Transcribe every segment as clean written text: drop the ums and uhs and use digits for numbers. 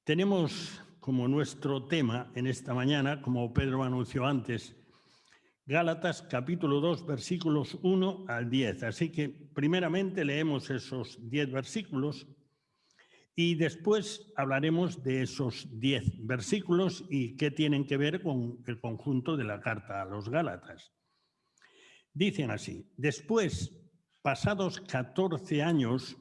Tenemos como nuestro tema en esta mañana, como Pedro anunció antes, Gálatas capítulo 2, versículos 1 al 10. Así que primeramente leemos esos 10 versículos y después hablaremos de esos 10 versículos y qué tienen que ver con el conjunto de la carta a los Gálatas. Dicen así: después, pasados 14 años,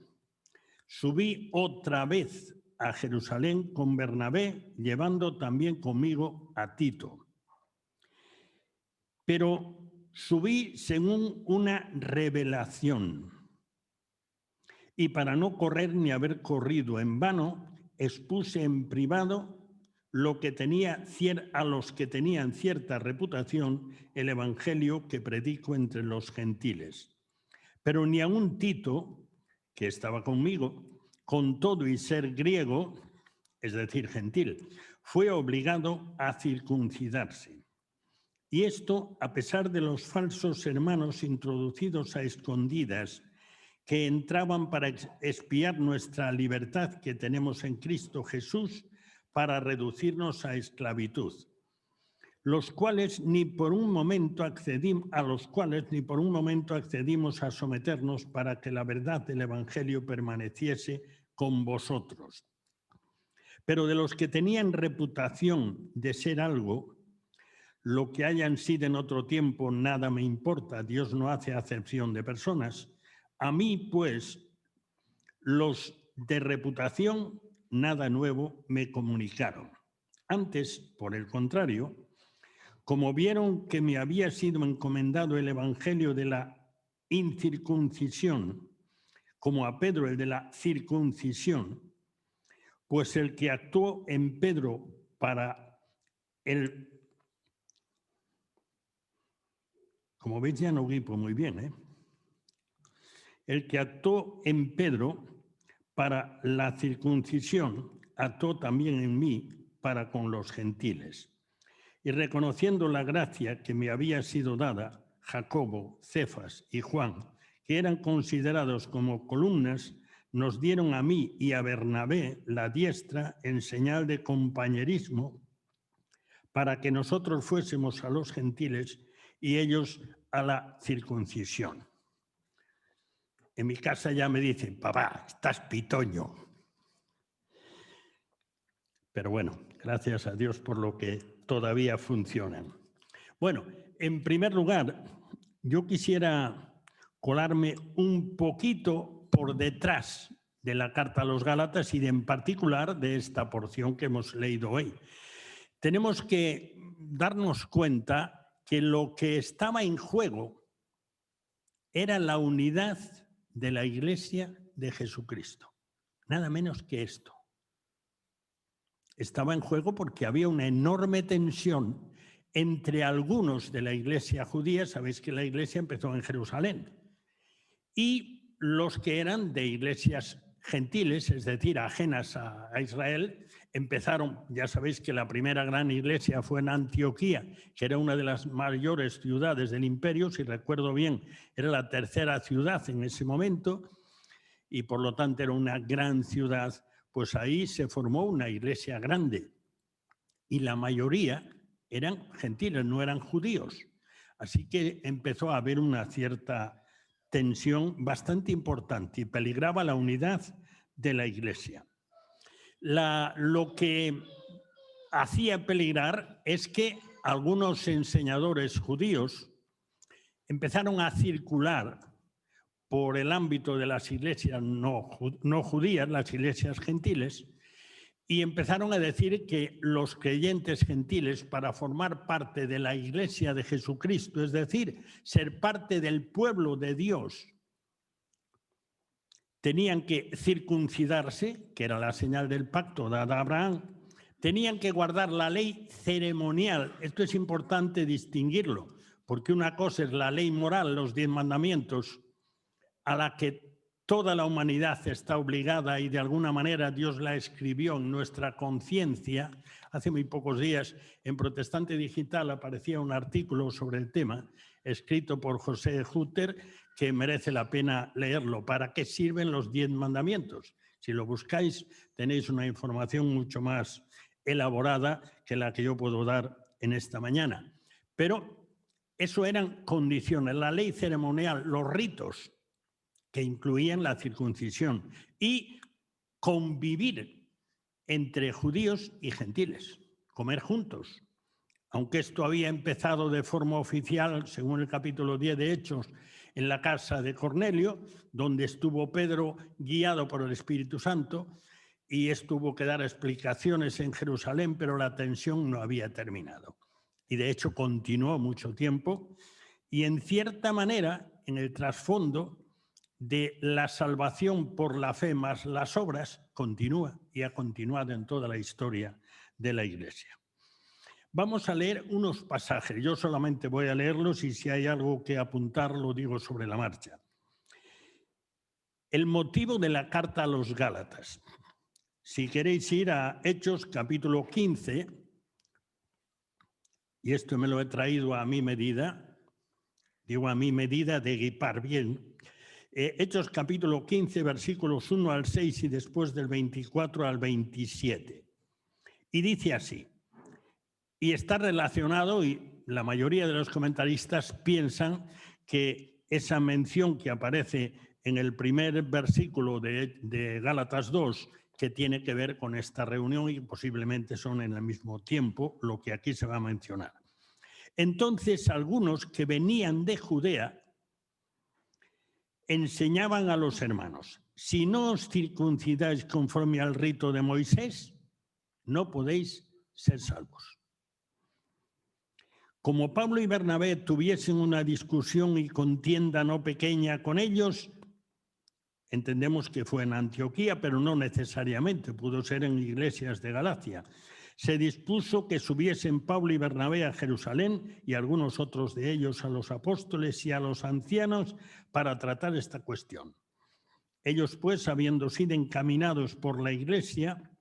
subí otra vez a Jerusalén con Bernabé, llevando también conmigo a Tito. Pero subí según una revelación. Y para no correr ni haber corrido en vano, expuse en privado a los que tenían cierta reputación el evangelio que predico entre los gentiles. Pero ni aun Tito, que estaba conmigo, con todo y ser griego, es decir, gentil, fue obligado a circuncidarse. Y esto a pesar de los falsos hermanos introducidos a escondidas que entraban para expiar nuestra libertad que tenemos en Cristo Jesús para reducirnos a esclavitud, a los cuales ni por un momento accedimos a someternos para que la verdad del Evangelio permaneciese con vosotros. Pero de los que tenían reputación de ser algo, lo que hayan sido en otro tiempo nada me importa, Dios no hace acepción de personas. A mí, pues, los de reputación nada nuevo me comunicaron. Antes, por el contrario, como vieron que me había sido encomendado el evangelio de la incircuncisión, como a Pedro el de la circuncisión, pues el que actuó en Pedro para el... Como veis, ya no gripo muy bien, ¿eh? El que actuó en Pedro para la circuncisión, actuó también en mí para con los gentiles. Y reconociendo la gracia que me había sido dada, Jacobo, Cefas y Juan, que eran considerados como columnas, nos dieron a mí y a Bernabé la diestra en señal de compañerismo para que nosotros fuésemos a los gentiles y ellos a la circuncisión. En mi casa ya me dicen: papá, estás pitoño. Pero bueno, gracias a Dios por lo que todavía funcionan. Bueno, en primer lugar, yo quisiera colarme un poquito por detrás de la carta a los Gálatas y en particular de esta porción que hemos leído hoy. Tenemos que darnos cuenta que lo que estaba en juego era la unidad de la Iglesia de Jesucristo. Nada menos que esto. Estaba en juego porque había una enorme tensión entre algunos de la Iglesia judía, sabéis que la Iglesia empezó en Jerusalén, y los que eran de iglesias gentiles, es decir, ajenas a Israel. Empezaron, ya sabéis que la primera gran iglesia fue en Antioquía, que era una de las mayores ciudades del imperio, si recuerdo bien, era la tercera ciudad en ese momento, y por lo tanto era una gran ciudad. Pues ahí se formó una iglesia grande, y la mayoría eran gentiles, no eran judíos. Así que empezó a haber una cierta tensión bastante importante y peligraba la unidad de la Iglesia. Lo que hacía peligrar es que algunos enseñadores judíos empezaron a circular por el ámbito de las iglesias no judías, las iglesias gentiles, y empezaron a decir que los creyentes gentiles, para formar parte de la Iglesia de Jesucristo, es decir, ser parte del pueblo de Dios, tenían que circuncidarse, que era la señal del pacto dada a Abraham, tenían que guardar la ley ceremonial. Esto es importante distinguirlo, porque una cosa es la ley moral, los 10 mandamientos, a la que toda la humanidad está obligada y de alguna manera Dios la escribió en nuestra conciencia. Hace muy pocos días en Protestante Digital aparecía un artículo sobre el tema escrito por José Hutter que merece la pena leerlo. ¿Para qué sirven los 10 mandamientos? Si lo buscáis, tenéis una información mucho más elaborada que la que yo puedo dar en esta mañana. Pero eso eran condiciones, la ley ceremonial, los ritos que incluían la circuncisión y convivir entre judíos y gentiles, comer juntos. Aunque esto había empezado de forma oficial, según el capítulo 10 de Hechos, en la casa de Cornelio, donde estuvo Pedro guiado por el Espíritu Santo, y estuvo que dar explicaciones en Jerusalén, pero la tensión no había terminado. Y de hecho continuó mucho tiempo, y en cierta manera, en el trasfondo de la salvación por la fe más las obras, continúa y ha continuado en toda la historia de la Iglesia. Vamos a leer unos pasajes. Yo solamente voy a leerlos y si hay algo que apuntar lo digo sobre la marcha. El motivo de la carta a los Gálatas. Si queréis ir a Hechos capítulo 15, y esto me lo he traído a mi medida, digo a mi medida de guipar bien. Hechos capítulo 15, versículos 1 al 6 y después del 24 al 27. Y dice así. Y está relacionado, y la mayoría de los comentaristas piensan que esa mención que aparece en el primer versículo de Gálatas 2, que tiene que ver con esta reunión y posiblemente son en el mismo tiempo lo que aquí se va a mencionar. Entonces, algunos que venían de Judea enseñaban a los hermanos, si no os circuncidáis conforme al rito de Moisés, no podéis ser salvos. Como Pablo y Bernabé tuviesen una discusión y contienda no pequeña con ellos, entendemos que fue en Antioquía, pero no necesariamente, pudo ser en iglesias de Galacia. Se dispuso que subiesen Pablo y Bernabé a Jerusalén y algunos otros de ellos a los apóstoles y a los ancianos para tratar esta cuestión. Ellos, pues, habiendo sido encaminados por la iglesia,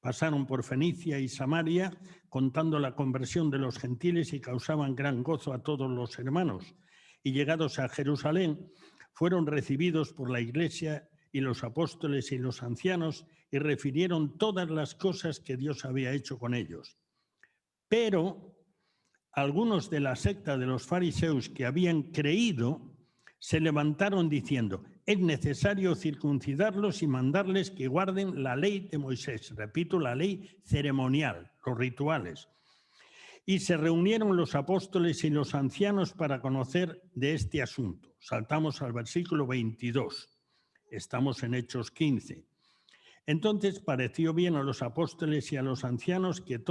pasaron por Fenicia y Samaria, contando la conversión de los gentiles y causaban gran gozo a todos los hermanos. Y llegados a Jerusalén, fueron recibidos por la iglesia y los apóstoles y los ancianos y refirieron todas las cosas que Dios había hecho con ellos. Pero algunos de la secta de los fariseos que habían creído se levantaron diciendo, es necesario circuncidarlos y mandarles que guarden la ley de Moisés. Repito, la ley ceremonial, los rituales. Y se reunieron los apóstoles y los ancianos para conocer de este asunto. Saltamos al versículo 22. Estamos en Hechos 15. Entonces pareció bien a los apóstoles y a los ancianos que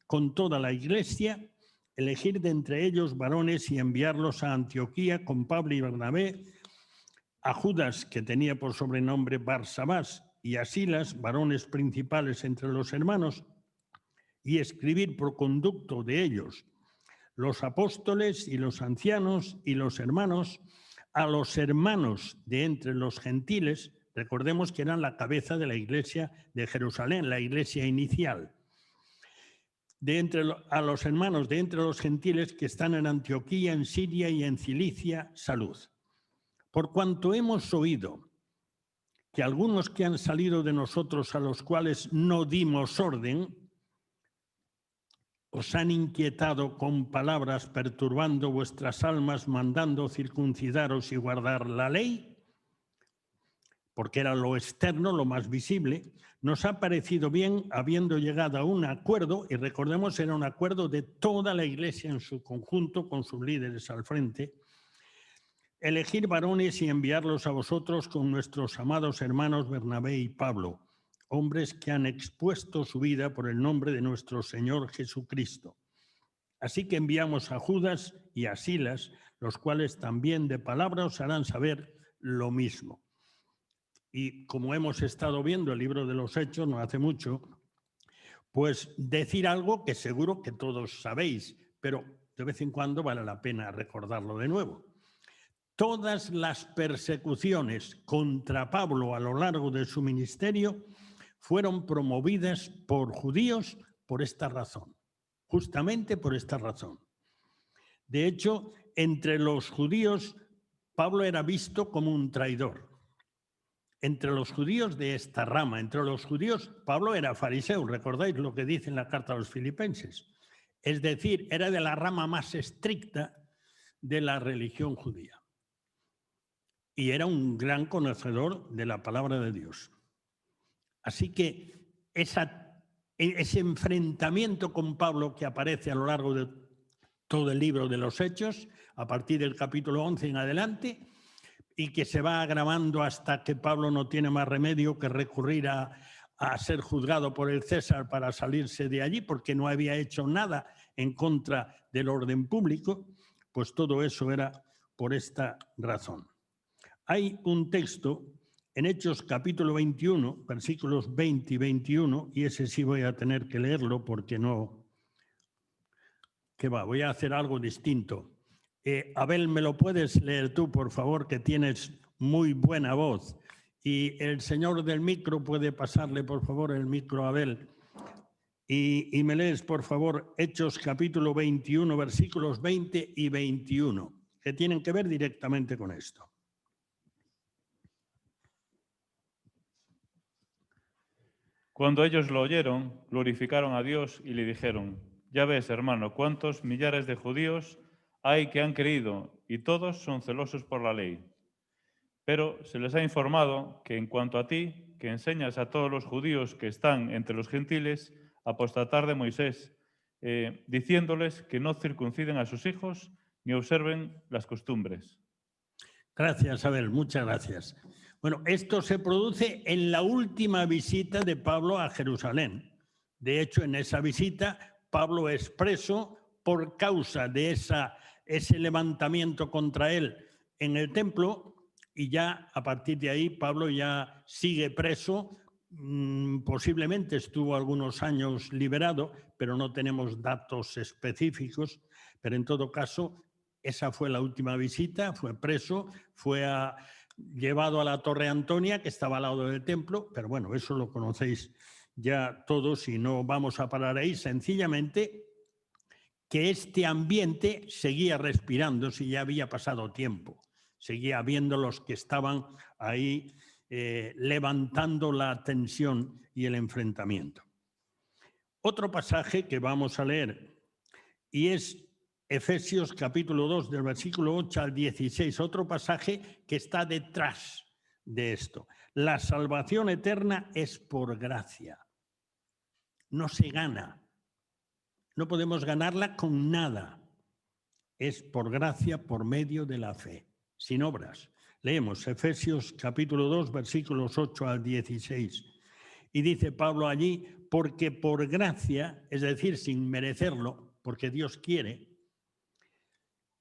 con toda la iglesia elegir de entre ellos varones y enviarlos a Antioquía con Pablo y Bernabé, a Judas, que tenía por sobrenombre Barsabás, y a Silas, varones principales entre los hermanos, y escribir por conducto de ellos, los apóstoles y los ancianos y los hermanos, a los hermanos de entre los gentiles, recordemos que eran la cabeza de la iglesia de Jerusalén, la iglesia inicial, a los hermanos de entre los gentiles que están en Antioquía, en Siria y en Cilicia, salud. Por cuanto hemos oído que algunos que han salido de nosotros a los cuales no dimos orden, os han inquietado con palabras perturbando vuestras almas, mandando circuncidaros y guardar la ley, porque era lo externo, lo más visible, nos ha parecido bien, habiendo llegado a un acuerdo, y recordemos, era un acuerdo de toda la iglesia en su conjunto, con sus líderes al frente, elegir varones y enviarlos a vosotros con nuestros amados hermanos Bernabé y Pablo, hombres que han expuesto su vida por el nombre de nuestro Señor Jesucristo. Así que enviamos a Judas y a Silas, los cuales también de palabra os harán saber lo mismo. Y como hemos estado viendo el libro de los Hechos no hace mucho, pues decir algo que seguro que todos sabéis, pero de vez en cuando vale la pena recordarlo de nuevo. Todas las persecuciones contra Pablo a lo largo de su ministerio fueron promovidas por judíos por esta razón, justamente por esta razón. De hecho, entre los judíos Pablo era visto como un traidor. Entre los judíos de esta rama, entre los judíos, Pablo era fariseo, recordáis lo que dice en la carta a los filipenses. Es decir, era de la rama más estricta de la religión judía. Y era un gran conocedor de la palabra de Dios. Así que ese enfrentamiento con Pablo que aparece a lo largo de todo el libro de los Hechos, a partir del capítulo 11 en adelante, y que se va agravando hasta que Pablo no tiene más remedio que recurrir a ser juzgado por el César para salirse de allí, porque no había hecho nada en contra del orden público, pues todo eso era por esta razón. Hay un texto en Hechos capítulo 21, versículos 20 y 21, y ese sí voy a tener que leerlo porque no... ¿Qué va? Voy a hacer algo distinto. Abel, ¿me lo puedes leer tú, por favor, que tienes muy buena voz? Y el señor del micro puede pasarle, por favor, el micro a Abel. Y me lees, por favor, Hechos capítulo 21, versículos 20 y 21, que tienen que ver directamente con esto. Cuando ellos lo oyeron, glorificaron a Dios y le dijeron: ya ves, hermano, cuántos millares de judíos hay que han creído, y todos son celosos por la ley. Pero se les ha informado que en cuanto a ti, que enseñas a todos los judíos que están entre los gentiles a apostatar de Moisés, diciéndoles que no circunciden a sus hijos ni observen las costumbres. Gracias, Abel, muchas gracias. Bueno, esto se produce en la última visita de Pablo a Jerusalén. De hecho, en esa visita, Pablo es preso por causa de ese levantamiento contra él en el templo, y ya a partir de ahí Pablo ya sigue preso. Posiblemente estuvo algunos años liberado, pero no tenemos datos específicos, pero en todo caso esa fue la última visita, fue preso, fue llevado a la Torre Antonia, que estaba al lado del templo, pero bueno, eso lo conocéis ya todos y no vamos a parar ahí. Sencillamente que este ambiente seguía respirando si ya había pasado tiempo. Seguía habiendo los que estaban ahí levantando la tensión y el enfrentamiento. Otro pasaje que vamos a leer, y es Efesios capítulo 2, del versículo 8 al 16, otro pasaje que está detrás de esto. La salvación eterna es por gracia. No se gana. No podemos ganarla con nada. Es por gracia, por medio de la fe, sin obras. Leemos Efesios capítulo 2, versículos 8 al 16. Y dice Pablo allí, porque por gracia, es decir, sin merecerlo, porque Dios quiere,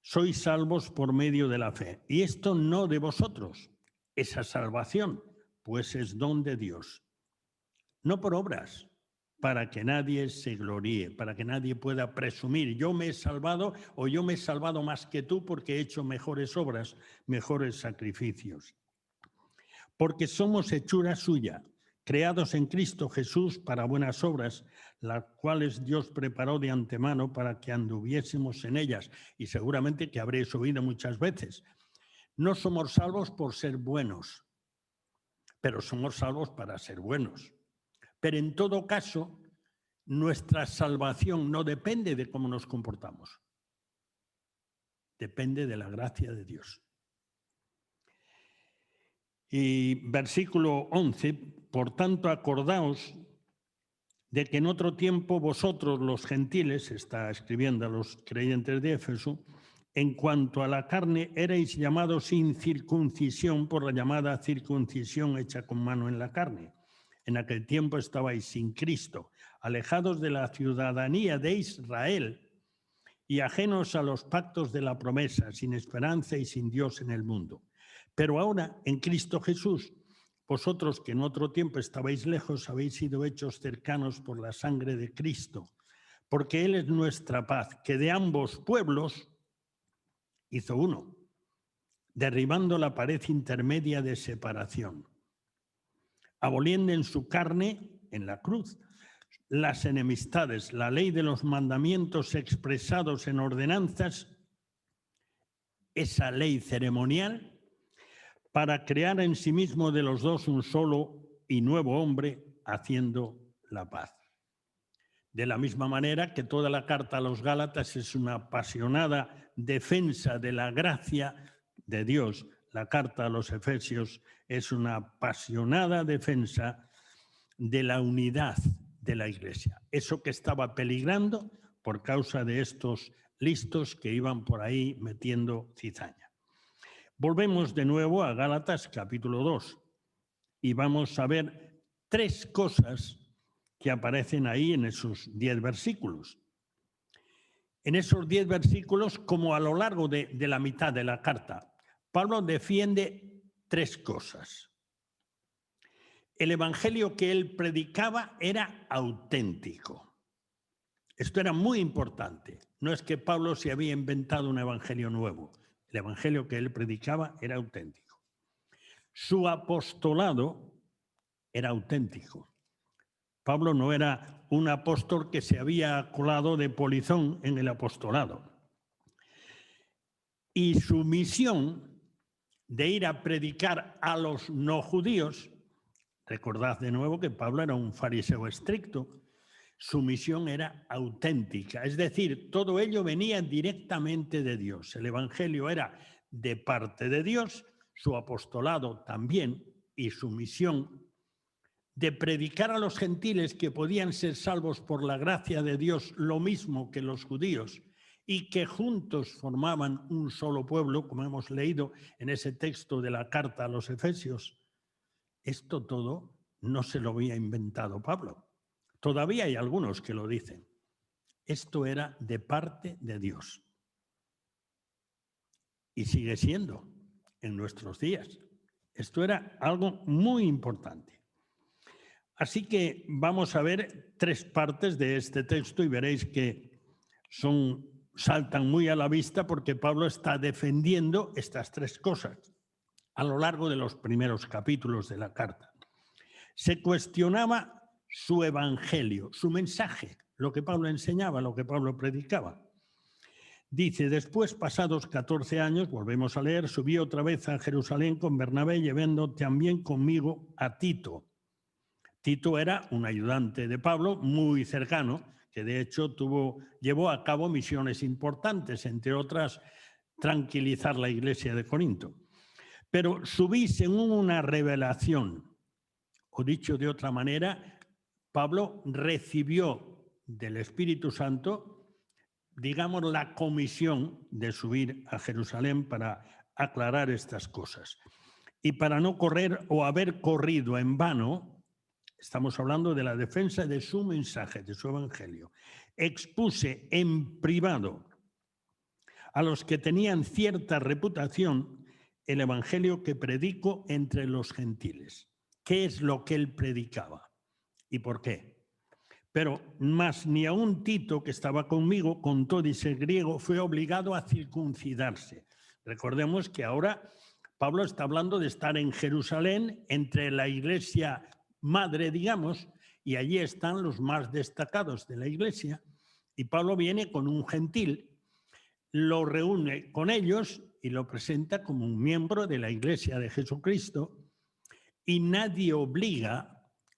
sois salvos por medio de la fe. Y esto no de vosotros, esa salvación, pues es don de Dios. No por obras, para que nadie se gloríe, para que nadie pueda presumir, yo me he salvado o yo me he salvado más que tú porque he hecho mejores obras, mejores sacrificios. Porque somos hechura suya, creados en Cristo Jesús para buenas obras, las cuales Dios preparó de antemano para que anduviésemos en ellas. Y seguramente que habréis oído muchas veces. No somos salvos por ser buenos, pero somos salvos para ser buenos. Pero en todo caso, nuestra salvación no depende de cómo nos comportamos. Depende de la gracia de Dios. Y versículo 11, por tanto, acordaos de que en otro tiempo vosotros, los gentiles, está escribiendo a los creyentes de Éfeso, en cuanto a la carne, erais llamados sin circuncisión por la llamada circuncisión hecha con mano en la carne. En aquel tiempo estabais sin Cristo, alejados de la ciudadanía de Israel y ajenos a los pactos de la promesa, sin esperanza y sin Dios en el mundo. Pero ahora, en Cristo Jesús, vosotros que en otro tiempo estabais lejos, habéis sido hechos cercanos por la sangre de Cristo, porque Él es nuestra paz, que de ambos pueblos hizo uno, derribando la pared intermedia de separación, aboliendo en su carne, en la cruz, las enemistades, la ley de los mandamientos expresados en ordenanzas, esa ley ceremonial para crear en sí mismo de los dos un solo y nuevo hombre, haciendo la paz. De la misma manera que toda la carta a los Gálatas es una apasionada defensa de la gracia de Dios, la carta a los Efesios es una apasionada defensa de la unidad de la Iglesia. Eso que estaba peligrando por causa de estos listos que iban por ahí metiendo cizaña. Volvemos de nuevo a Gálatas capítulo 2 y vamos a ver 3 cosas que aparecen ahí en esos 10 versículos. En esos 10 versículos, como a lo largo de la mitad de la carta, Pablo defiende 3 cosas. El evangelio que él predicaba era auténtico. Esto era muy importante. No es que Pablo se había inventado un evangelio nuevo. El evangelio que él predicaba era auténtico. Su apostolado era auténtico. Pablo no era un apóstol que se había colado de polizón en el apostolado. Y su misión de ir a predicar a los no judíos, recordad de nuevo que Pablo era un fariseo estricto, su misión era auténtica, es decir, todo ello venía directamente de Dios. El evangelio era de parte de Dios, su apostolado también, y su misión de predicar a los gentiles que podían ser salvos por la gracia de Dios lo mismo que los judíos y que juntos formaban un solo pueblo, como hemos leído en ese texto de la carta a los Efesios. Esto todo no se lo había inventado Pablo. Todavía hay algunos que lo dicen. Esto era de parte de Dios. Y sigue siendo en nuestros días. Esto era algo muy importante. Así que vamos a ver 3 partes de este texto y veréis que saltan muy a la vista porque Pablo está defendiendo estas 3 cosas a lo largo de los primeros capítulos de la carta. Se cuestionaba su evangelio, su mensaje, lo que Pablo enseñaba, lo que Pablo predicaba. Dice, después, pasados 14 años, volvemos a leer, subí otra vez a Jerusalén con Bernabé, llevando también conmigo a Tito. Tito era un ayudante de Pablo muy cercano, que de hecho llevó a cabo misiones importantes, entre otras, tranquilizar la iglesia de Corinto. Pero subí según una revelación, o dicho de otra manera, Pablo recibió del Espíritu Santo, digamos, la comisión de subir a Jerusalén para aclarar estas cosas. Y para no correr o haber corrido en vano, estamos hablando de la defensa de su mensaje, de su evangelio. Expuse en privado a los que tenían cierta reputación el evangelio que predico entre los gentiles. ¿Qué es lo que él predicaba? ¿Y por qué? Pero más ni aun Tito, que estaba conmigo, con todo y ser griego, fue obligado a circuncidarse. Recordemos que ahora Pablo está hablando de estar en Jerusalén, entre la iglesia madre, digamos, y allí están los más destacados de la iglesia, y Pablo viene con un gentil, lo reúne con ellos y lo presenta como un miembro de la iglesia de Jesucristo, y nadie obliga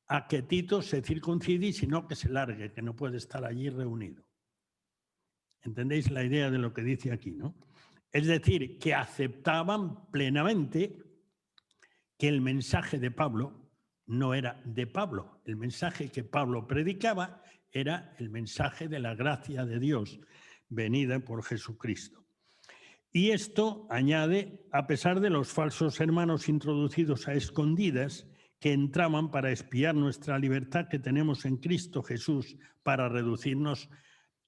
a que Tito se circuncide, sino que se largue, que no puede estar allí reunido. ¿Entendéis la idea de lo que dice aquí, no? Es decir, que aceptaban plenamente que el mensaje de Pablo no era de Pablo. El mensaje que Pablo predicaba era el mensaje de la gracia de Dios venida por Jesucristo. Y esto añade, a pesar de los falsos hermanos introducidos a escondidas que entraban para espiar nuestra libertad que tenemos en Cristo Jesús para reducirnos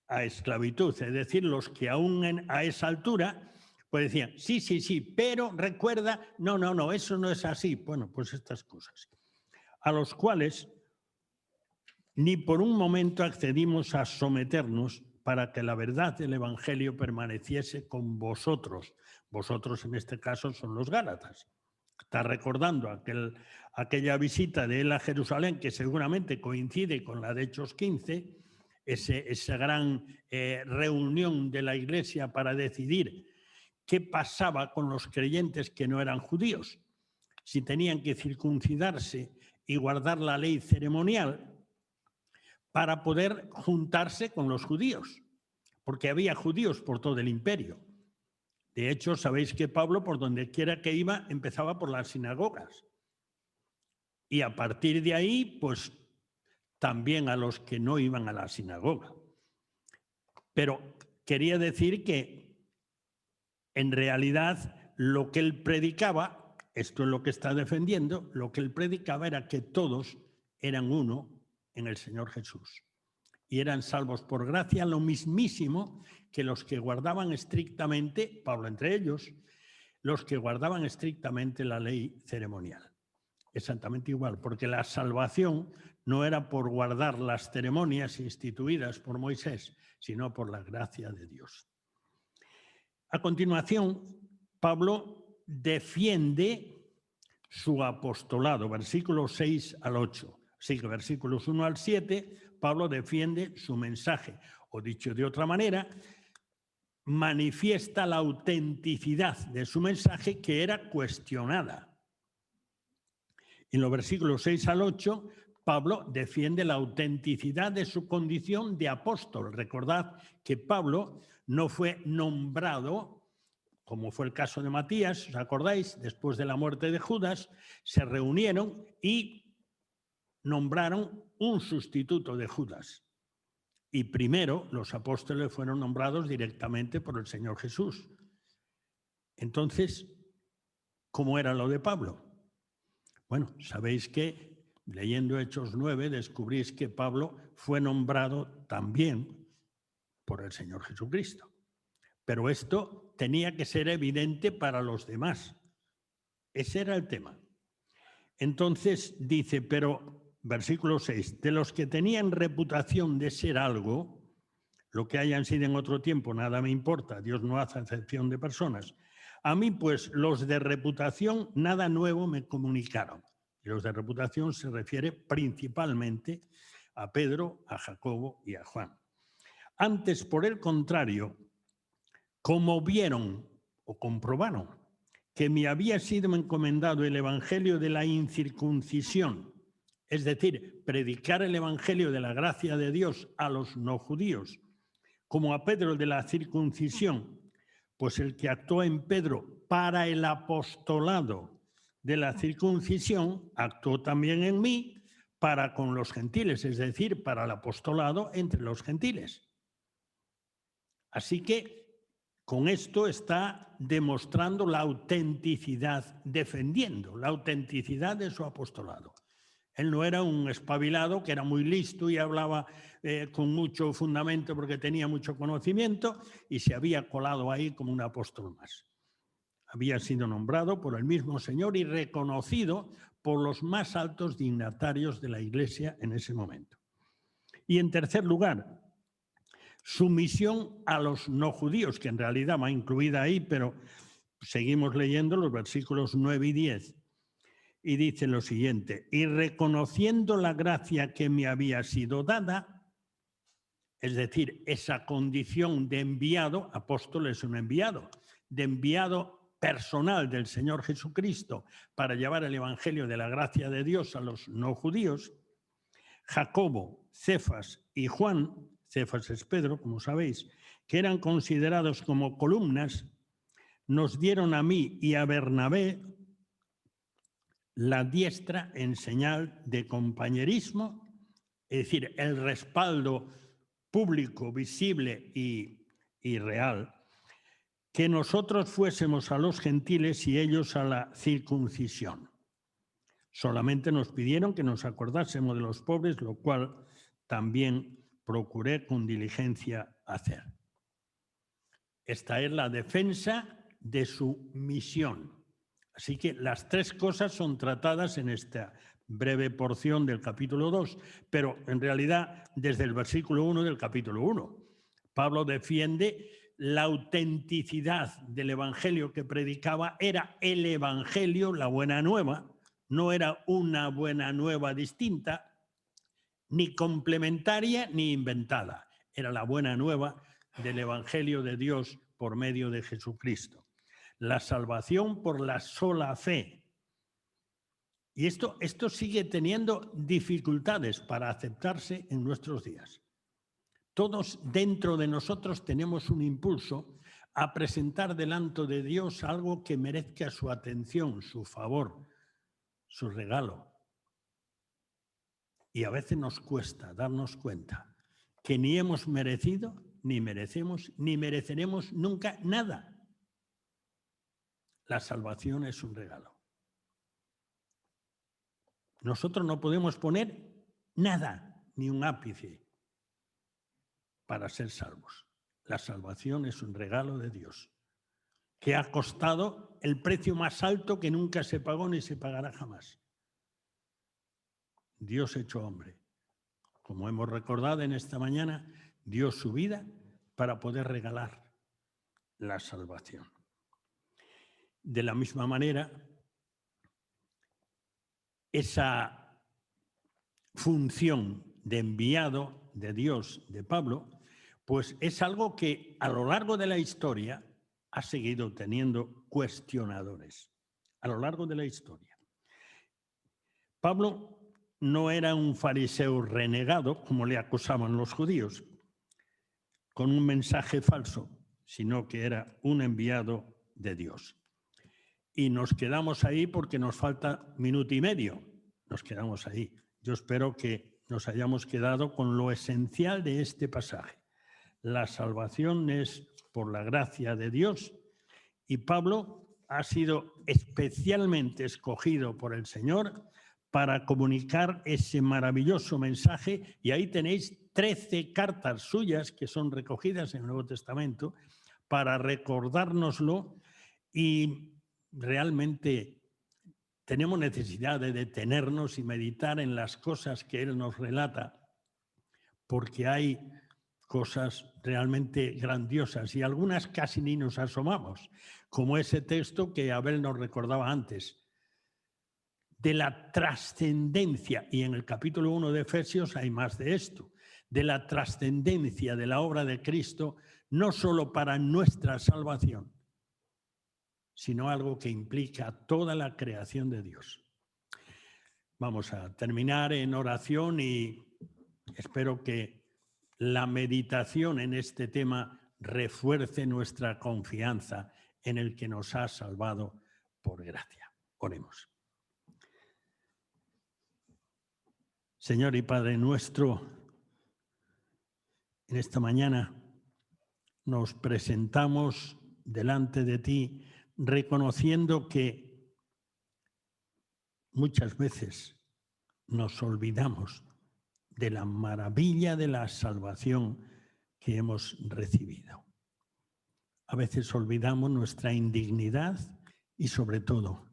a esclavitud. Es decir, los que aún a esa altura pues decían, sí, pero recuerda, no, eso no es así. Bueno, pues estas cosas. A los cuales ni por un momento accedimos a someternos para que la verdad del Evangelio permaneciese con vosotros. Vosotros en este caso son los Gálatas. Está recordando aquella visita de él a Jerusalén, que seguramente coincide con la de Hechos 15, esa gran reunión de la iglesia para decidir qué pasaba con los creyentes que no eran judíos, si tenían que circuncidarse y guardar la ley ceremonial para poder juntarse con los judíos, porque había judíos por todo el imperio. De hecho, sabéis que Pablo, por donde quiera que iba, empezaba por las sinagogas. Y a partir de ahí, pues también a los que no iban a la sinagoga. Pero quería decir que en realidad lo que él predicaba, esto es lo que está defendiendo, lo que él predicaba era que todos eran uno en el Señor Jesús. Y eran salvos por gracia, lo mismísimo que los que guardaban estrictamente, Pablo entre ellos, los que guardaban estrictamente la ley ceremonial. Exactamente igual, porque la salvación no era por guardar las ceremonias instituidas por Moisés, sino por la gracia de Dios. A continuación, Pablo defiende su apostolado, versículos 6 al 8. Así que versículos 1 al 7, Pablo defiende su mensaje, o dicho de otra manera, manifiesta la autenticidad de su mensaje que era cuestionada. En los versículos 6 al 8, Pablo defiende la autenticidad de su condición de apóstol. Recordad que Pablo no fue nombrado, como fue el caso de Matías, ¿os acordáis? Después de la muerte de Judas, se reunieron y nombraron un sustituto de Judas. Y primero los apóstoles fueron nombrados directamente por el Señor Jesús. Entonces, ¿cómo era lo de Pablo? Bueno, sabéis que leyendo Hechos 9 descubrís que Pablo fue nombrado también por el Señor Jesucristo. Pero esto tenía que ser evidente para los demás. Ese era el tema. Entonces dice, pero, versículo 6, de los que tenían reputación de ser algo, lo que hayan sido en otro tiempo, nada me importa, Dios no hace acepción de personas. A mí, pues, los de reputación, nada nuevo me comunicaron. Y los de reputación se refiere principalmente a Pedro, a Jacobo y a Juan. Antes, por el contrario, como vieron o comprobaron que me había sido encomendado el evangelio de la incircuncisión, es decir, predicar el evangelio de la gracia de Dios a los no judíos, como a Pedro de la circuncisión, pues el que actuó en Pedro para el apostolado de la circuncisión, actuó también en mí para con los gentiles, es decir, para el apostolado entre los gentiles. Así que con esto está demostrando la autenticidad, defendiendo la autenticidad de su apostolado. Él no era un espabilado que era muy listo y hablaba con mucho fundamento porque tenía mucho conocimiento y se había colado ahí como un apóstol más. Había sido nombrado por el mismo Señor y reconocido por los más altos dignatarios de la Iglesia en ese momento. Y en tercer lugar, sumisión a los no judíos, que en realidad va incluida ahí, pero seguimos leyendo los versículos 9 y 10. Y dice lo siguiente, y reconociendo la gracia que me había sido dada, es decir, esa condición de enviado, apóstol es un enviado, de enviado personal del Señor Jesucristo para llevar el evangelio de la gracia de Dios a los no judíos, Jacobo, Cefas y Juan, Cefas es Pedro, como sabéis, que eran considerados como columnas, nos dieron a mí y a Bernabé la diestra en señal de compañerismo, es decir, el respaldo público, visible y real, que nosotros fuésemos a los gentiles y ellos a la circuncisión. Solamente nos pidieron que nos acordásemos de los pobres, lo cual también procuré con diligencia hacer. Esta es la defensa de su misión. Así que las tres cosas son tratadas en esta breve porción del capítulo 2, pero en realidad desde el versículo 1 del capítulo 1. Pablo defiende la autenticidad del evangelio que predicaba, era el evangelio, la buena nueva, no era una buena nueva distinta, ni complementaria ni inventada. Era la buena nueva del evangelio de Dios por medio de Jesucristo. la salvación por la sola fe. Y esto sigue teniendo dificultades para aceptarse en nuestros días. Todos dentro de nosotros tenemos un impulso a presentar delante de Dios algo que merezca su atención, su favor, su regalo. Y a veces nos cuesta darnos cuenta que ni hemos merecido, ni merecemos, ni mereceremos nunca nada. La salvación es un regalo. Nosotros no podemos poner nada, ni un ápice, para ser salvos. La salvación es un regalo de Dios, que ha costado el precio más alto que nunca se pagó ni se pagará jamás. Dios hecho hombre. Como hemos recordado en esta mañana, dio su vida para poder regalar la salvación. De la misma manera, esa función de enviado de Dios, de Pablo, pues es algo que a lo largo de la historia ha seguido teniendo cuestionadores. A lo largo de la historia. Pablo no era un fariseo renegado, como le acusaban los judíos, con un mensaje falso, sino que era un enviado de Dios. Y nos quedamos ahí porque nos falta minuto y medio. Nos quedamos ahí. Yo espero que nos hayamos quedado con lo esencial de este pasaje. La salvación es por la gracia de Dios y Pablo ha sido especialmente escogido por el Señor para comunicar ese maravilloso mensaje, y ahí tenéis 13 cartas suyas que son recogidas en el Nuevo Testamento para recordárnoslo, y realmente tenemos necesidad de detenernos y meditar en las cosas que él nos relata, porque hay cosas realmente grandiosas y algunas casi ni nos asomamos, como ese texto que Abel nos recordaba antes, de la trascendencia, y en el capítulo 1 de Efesios hay más de esto, de la trascendencia de la obra de Cristo, no solo para nuestra salvación, sino algo que implica toda la creación de Dios. Vamos a terminar en oración y espero que la meditación en este tema refuerce nuestra confianza en el que nos ha salvado por gracia. Oremos. Señor y Padre nuestro, en esta mañana nos presentamos delante de ti reconociendo que muchas veces nos olvidamos de la maravilla de la salvación que hemos recibido. A veces olvidamos nuestra indignidad y, sobre todo,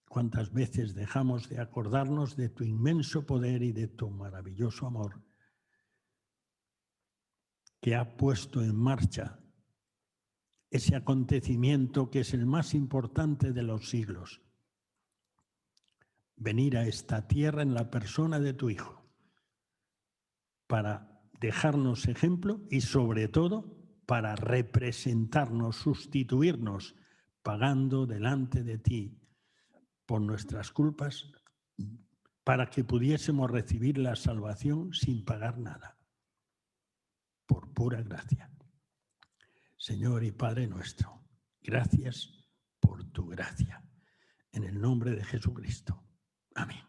cuántas veces dejamos de acordarnos de tu inmenso poder y de tu maravilloso amor que ha puesto en marcha ese acontecimiento que es el más importante de los siglos. Venir a esta tierra en la persona de tu Hijo para dejarnos ejemplo y, sobre todo, para representarnos, sustituirnos, pagando delante de ti por nuestras culpas, para que pudiésemos recibir la salvación sin pagar nada, por pura gracia. Señor y Padre nuestro, gracias por tu gracia. En el nombre de Jesucristo. Amén.